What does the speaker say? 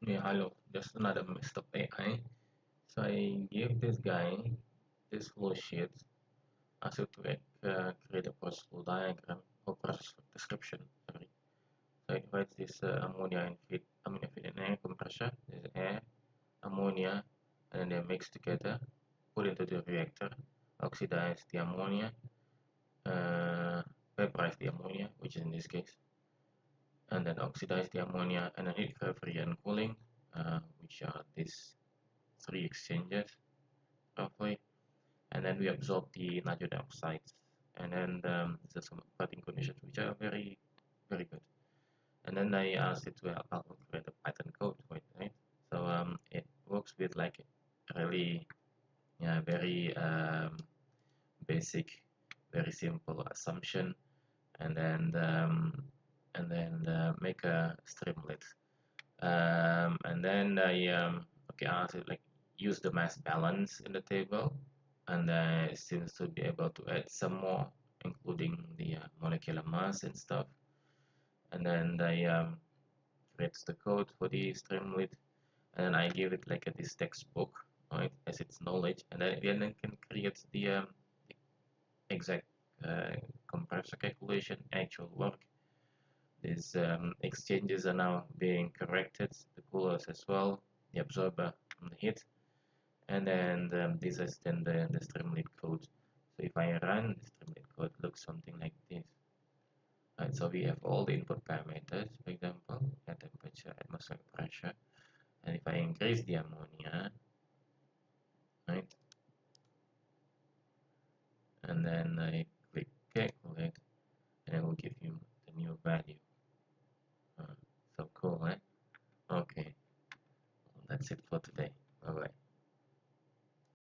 Yeah, hello. Just another messed up AI. So I give this guy this flow sheet, ask it to create a process flow diagram or process flow description. Sorry. So it writes this ammonia and feed, ammonia feed and air compressor. There's air, ammonia, and then they're mixed together, put into the reactor, oxidize the ammonia, uh, vaporize the ammonia, which is in this case, and then oxidize the ammonia, and then heat recovery and cooling, which are these three exchanges roughly, and then we absorb the nitrogen oxides, and then there's some cutting conditions which are very very good. And then I asked it to help create a Python code for it, right? So it works with like really, yeah, very basic, very simple assumption, and then make a streamlit. And then I okay, I asked it like use the mass balance in the table, and it seems to be able to add some more, including the molecular mass and stuff. And then I creates the code for the streamlit, and then I give it like this textbook, right, as its knowledge, and then it can create the exact compressor calculation, actual work. These exchanges are now being corrected, the coolers as well, the absorber and the heat, and then this is then the streamlit code. So if I run the streamlit code, it looks something like this. Right, so we have all the input parameters, for example, air temperature, atmospheric pressure, and if I increase the ammonia, right, and then I click calculate, and it will give you the new value. Uh, so cool, right? Okay, well, that's it for today.